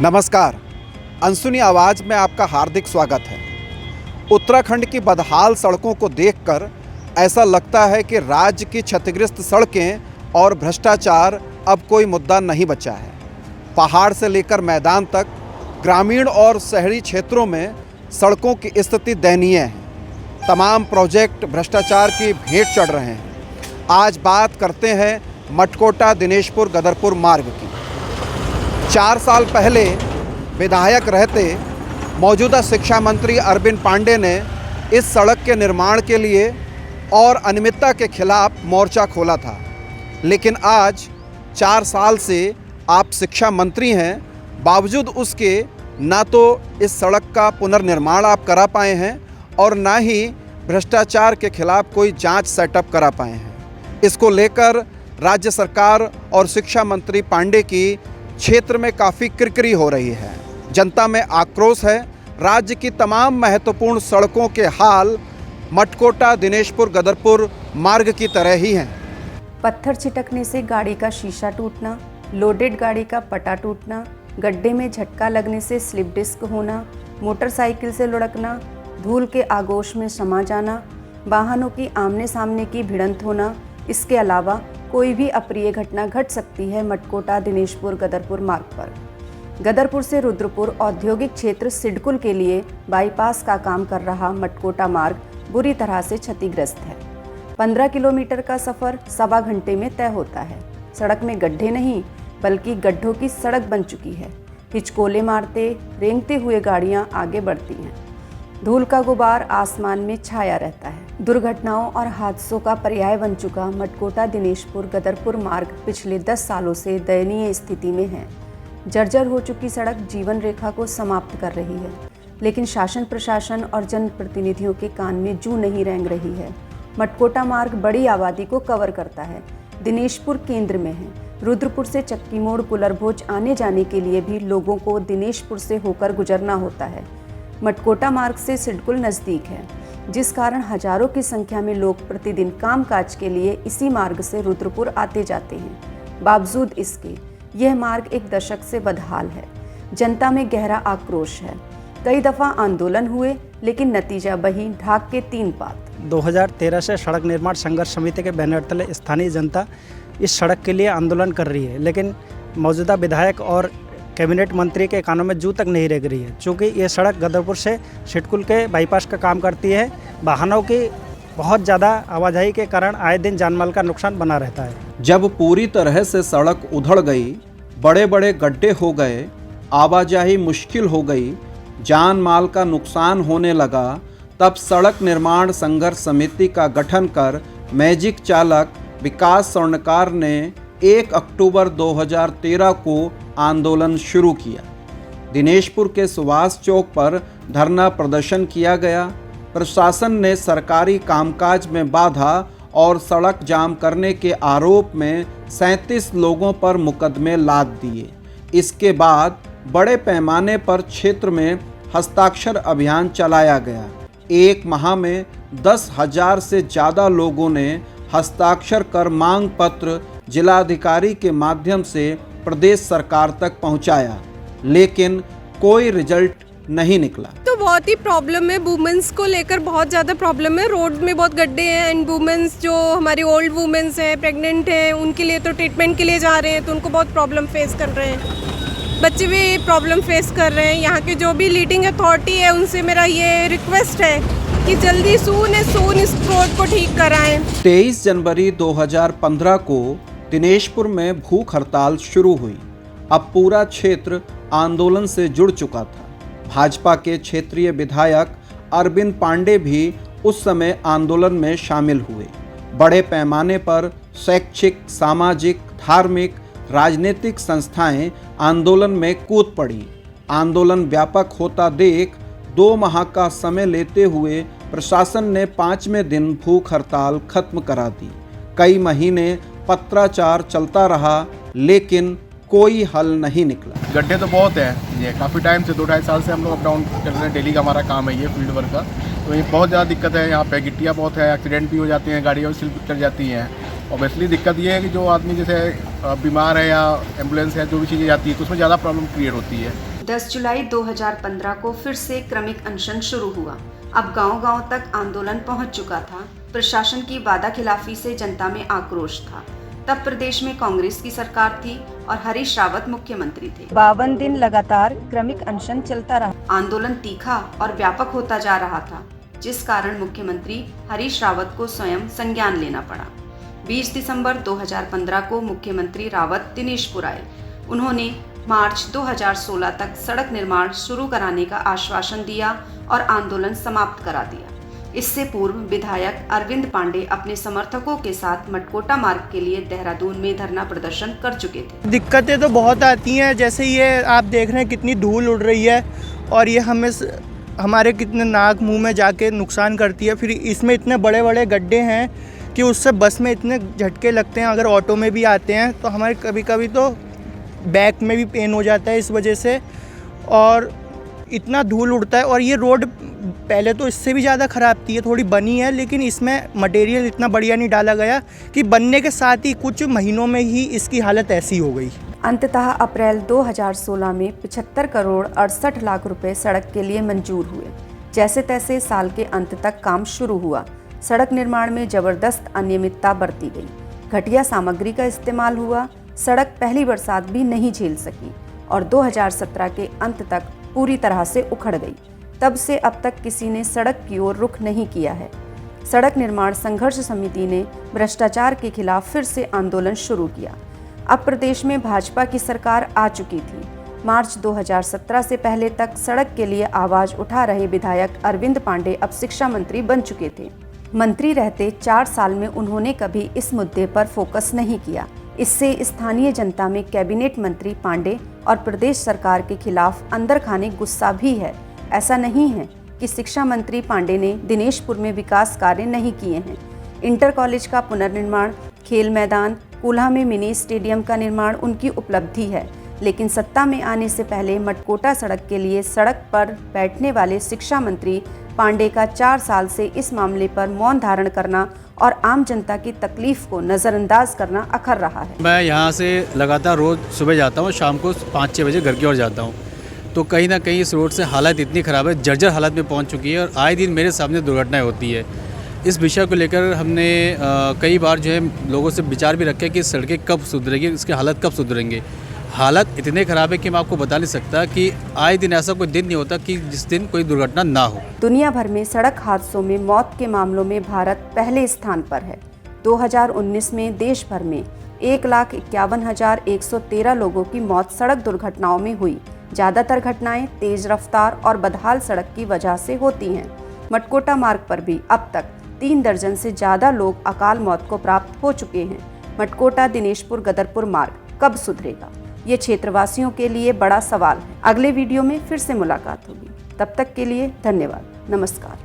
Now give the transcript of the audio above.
नमस्कार, अनसुनी आवाज़ में आपका हार्दिक स्वागत है। उत्तराखंड की बदहाल सड़कों को देखकर ऐसा लगता है कि राज्य की क्षतिग्रस्त सड़कें और भ्रष्टाचार अब कोई मुद्दा नहीं बचा है। पहाड़ से लेकर मैदान तक ग्रामीण और शहरी क्षेत्रों में सड़कों की स्थिति दयनीय है। तमाम प्रोजेक्ट भ्रष्टाचार की भेंट चढ़ रहे हैं। आज बात करते हैं मटकोटा दिनेशपुर गदरपुर मार्ग की। 4 साल पहले विधायक रहते मौजूदा शिक्षा मंत्री अरविंद पांडे ने इस सड़क के निर्माण के लिए और अनियमितता के खिलाफ मोर्चा खोला था, लेकिन आज 4 साल से आप शिक्षा मंत्री हैं, बावजूद उसके ना तो इस सड़क का पुनर्निर्माण आप करा पाए हैं और ना ही भ्रष्टाचार के खिलाफ कोई जांच सेटअप करा पाए हैं। इसको लेकर राज्य सरकार और शिक्षा मंत्री पांडे की क्षेत्र में काफ़ी किरकिरी हो रही है। जनता में आक्रोश है। राज्य की तमाम महत्वपूर्ण सड़कों के हाल मटकोटा दिनेशपुर गदरपुर मार्ग की तरह ही हैं। पत्थर छिटकने से गाड़ी का शीशा टूटना, लोडेड गाड़ी का पटा टूटना, गड्ढे में झटका लगने से स्लिप डिस्क होना, मोटरसाइकिल से लुढ़कना, धूल के आगोश में समा जाना, वाहनों की आमने सामने की भिड़ंत होना, इसके अलावा कोई भी अप्रिय घटना घट सकती है मटकोटा दिनेशपुर गदरपुर मार्ग पर। गदरपुर से रुद्रपुर औद्योगिक क्षेत्र सिडकुल के लिए बाईपास का काम कर रहा मटकोटा मार्ग बुरी तरह से क्षतिग्रस्त है। 15 किलोमीटर का सफ़र 1.25 घंटे में तय होता है। सड़क में गड्ढे नहीं बल्कि गड्ढों की सड़क बन चुकी है। हिचकोले मारते रेंगते हुए गाड़ियां आगे बढ़ती हैं। धूल का गुबार आसमान में छाया रहता है। दुर्घटनाओं और हादसों का पर्याय बन चुका मटकोटा दिनेशपुर गदरपुर मार्ग पिछले 10 सालों से दयनीय स्थिति में है। जर्जर हो चुकी सड़क जीवन रेखा को समाप्त कर रही है, लेकिन शासन प्रशासन और जनप्रतिनिधियों के कान में जूं नहीं रेंग रही है। मटकोटा मार्ग बड़ी आबादी को कवर करता है। दिनेशपुर केंद्र में है। रुद्रपुर से चक्की मोड़ पुलरभोज आने जाने के लिए भी लोगों को दिनेशपुर से होकर गुजरना होता है। मटकोटा मार्ग से सिडकुल नज़दीक है, जिस कारण हजारों की संख्या में लोग प्रतिदिन कामकाज के लिए इसी मार्ग से रुद्रपुर आते जाते हैं। बावजूद इसके यह मार्ग एक दशक से बदहाल है। जनता में गहरा आक्रोश है। कई दफ़ा आंदोलन हुए, लेकिन नतीजा वही ढाक के 3 पात। 2013 से सड़क निर्माण संघर्ष समिति के बैनर तले स्थानीय जनता इस सड़क के लिए आंदोलन कर रही है, लेकिन मौजूदा विधायक और कैबिनेट मंत्री के कानों में जू तक नहीं रह रही है। चूँकि ये सड़क गदरपुर से सिडकुल के बाईपास का काम करती है, वाहनों की बहुत ज़्यादा आवाजाही के कारण आए दिन जानमाल का नुकसान बना रहता है। जब पूरी तरह से सड़क उधड़ गई, बड़े बड़े गड्ढे हो गए, आवाजाही मुश्किल हो गई, जान माल का नुकसान होने लगा, तब सड़क निर्माण संघर्ष समिति का गठन कर मैजिक चालक विकास स्वर्णकार ने 1 अक्टूबर 2013 को आंदोलन शुरू किया। दिनेशपुर के सुभाष चौक पर धरना प्रदर्शन किया गया। प्रशासन ने सरकारी कामकाज में बाधा और सड़क जाम करने के आरोप में 37 लोगों पर मुकदमे लाद दिए। इसके बाद बड़े पैमाने पर क्षेत्र में हस्ताक्षर अभियान चलाया गया। 1 माह में 10,000 से ज़्यादा लोगों ने हस्ताक्षर कर मांग पत्र जिलाधिकारी के माध्यम से प्रदेश सरकार तक पहुंचाया, लेकिन कोई रिजल्ट नहीं निकला। तो बहुत ही प्रॉब्लम है, वुमेन्स को लेकर बहुत ज़्यादा प्रॉब्लम है। रोड में बहुत गड्ढे हैं एंड वुमेन्स जो हमारी ओल्ड वुमेन्स हैं, प्रेग्नेंट हैं, उनके लिए तो ट्रीटमेंट के लिए जा रहे हैं तो उनको बहुत प्रॉब्लम फेस कर रहे हैं। बच्चे भी प्रॉब्लम फेस कर रहे हैं। यहाँ के जो भी लीडिंग अथॉरिटी है उनसे मेरा ये रिक्वेस्ट है कि जल्दी सून इस रोड को ठीक कराएं। 23 जनवरी 2015 को दिनेशपुर में भूख हड़ताल शुरू हुई। अब पूरा क्षेत्र आंदोलन से जुड़ चुका था। भाजपा के क्षेत्रीय विधायक अरविंद पांडे भी उस समय आंदोलन में शामिल हुए। बड़े पैमाने पर शैक्षिक, सामाजिक, धार्मिक, राजनीतिक संस्थाएं आंदोलन में कूद पड़ी। आंदोलन व्यापक होता देख 2 माह का समय लेते हुए प्रशासन ने 5वें दिन भूख हड़ताल खत्म करा दी। कई महीने पत्राचार चलता रहा, लेकिन कोई हल नहीं निकला। गड्ढे तो बहुत है, ये काफ़ी टाइम से 2-2.5 साल से हम लोग अप डाउन कर रहे हैं। डेली का हमारा काम है ये फील्ड वर्क का, तो ये बहुत ज़्यादा दिक्कत है। यहाँ पे गिट्टियाँ बहुत है, एक्सीडेंट भी हो जाते हैं, गाड़ियाँ स्लिप कर जाती हैं। ऑब्वियसली दिक्कत ये है कि जो आदमी जैसे बीमार है या एम्बुलेंस है, जो भी चीज़ें जाती है तो उसमें ज़्यादा प्रॉब्लम क्रिएट होती है। 10 जुलाई 2015 को फिर से क्रमिक अनशन शुरू हुआ। अब गांव-गांव तक आंदोलन पहुंच चुका था। प्रशासन की वादा खिलाफी से जनता में आक्रोश था। तब प्रदेश में कांग्रेस की सरकार थी और हरीश रावत मुख्यमंत्री थे। 52 दिन लगातार क्रमिक अनशन चलता रहा। आंदोलन तीखा और व्यापक होता जा रहा था, जिस कारण मुख्यमंत्री हरीश रावत को स्वयं संज्ञान लेना पड़ा। 20 दिसंबर 2015 को मुख्यमंत्री रावत दिनेशपुर आए। उन्होंने मार्च 2016 तक सड़क निर्माण शुरू कराने का आश्वासन दिया और आंदोलन समाप्त करा दिया। इससे पूर्व विधायक अरविंद पांडे अपने समर्थकों के साथ मटकोटा मार्ग के लिए देहरादून में धरना प्रदर्शन कर चुके थे। दिक्कतें तो बहुत आती हैं, जैसे ये आप देख रहे हैं कितनी धूल उड़ रही है और ये हमारे कितने नाक मुंह में जाके नुकसान करती है। फिर इसमें इतने बड़े बड़े गड्ढे हैं कि उससे बस में इतने झटके लगते हैं। अगर ऑटो में भी आते हैं तो हमारे कभी कभी तो बैक में भी पेन हो जाता है इस वजह से, और इतना धूल उड़ता है। और ये रोड पहले तो इससे भी ज़्यादा ख़राब थी, ये थोड़ी बनी है लेकिन इसमें मटेरियल इतना बढ़िया नहीं डाला गया कि बनने के साथ ही कुछ महीनों में ही इसकी हालत ऐसी हो गई। अंततः अप्रैल 2016 में 75 करोड़ 68 लाख रुपए सड़क के लिए मंजूर हुए। जैसे तैसे साल के अंत तक काम शुरू हुआ। सड़क निर्माण में जबरदस्त अनियमितता बरती गई। घटिया सामग्री का इस्तेमाल हुआ। सड़क पहली बरसात भी नहीं झेल सकी और 2017 के अंत तक पूरी तरह से उखड़ गई। तब से अब तक किसी ने सड़क की ओर रुख नहीं किया है। सड़क निर्माण संघर्ष समिति ने भ्रष्टाचार के खिलाफ फिर से आंदोलन शुरू किया। अब प्रदेश में भाजपा की सरकार आ चुकी थी। मार्च 2017 से पहले तक सड़क के लिए आवाज उठा रहे विधायक अरविंद पांडे अब शिक्षा मंत्री बन चुके थे। मंत्री रहते 4 साल में उन्होंने कभी इस मुद्दे पर फोकस नहीं किया। इससे स्थानीय जनता में कैबिनेट मंत्री पांडे और प्रदेश सरकार के खिलाफ अंदर खाने गुस्सा भी है। ऐसा नहीं है कि शिक्षा मंत्री पांडे ने दिनेशपुर में विकास कार्य नहीं किए हैं। इंटर कॉलेज का पुनर्निर्माण, खेल मैदान, कूल्हा में मिनी स्टेडियम का निर्माण उनकी उपलब्धि है। लेकिन सत्ता में आने से पहले मटकोटा सड़क के लिए सड़क पर बैठने वाले शिक्षा मंत्री पांडे का 4 साल से इस मामले पर मौन धारण करना और आम जनता की तकलीफ को नज़रअंदाज करना अखर रहा है। मैं यहाँ से लगातार रोज़ सुबह जाता हूँ, शाम को 5-6 बजे घर की ओर जाता हूँ। तो कहीं ना कहीं इस रोड से हालत इतनी ख़राब है, जर्जर हालत में पहुँच चुकी है और आए दिन मेरे सामने दुर्घटनाएं होती है। इस विषय को लेकर हमने कई बार जो है लोगों से विचार भी रखे कि सड़कें कब सुधरेंगी, इसकी हालत कब सुधरेंगे। हालत इतने ख़राब है कि मैं आपको बता नहीं सकता कि आए दिन ऐसा कोई दिन नहीं होता कि जिस दिन कोई दुर्घटना ना हो। दुनिया भर में सड़क हादसों में मौत के मामलों में भारत पहले स्थान पर है। 2019 में देश भर में 1,51,113 लोगों की मौत सड़क दुर्घटनाओं में हुई। ज़्यादातर घटनाएं तेज रफ्तार और बदहाल सड़क की वजह से होती हैं। मटकोटा मार्ग पर भी अब तक 3 दर्जन से ज़्यादा लोग अकाल मौत को प्राप्त हो चुके हैं। मटकोटा दिनेशपुर गदरपुर मार्ग कब सुधरेगा, ये क्षेत्रवासियों के लिए बड़ा सवाल है। अगले वीडियो में फिर से मुलाकात होगी। तब तक के लिए धन्यवाद। नमस्कार।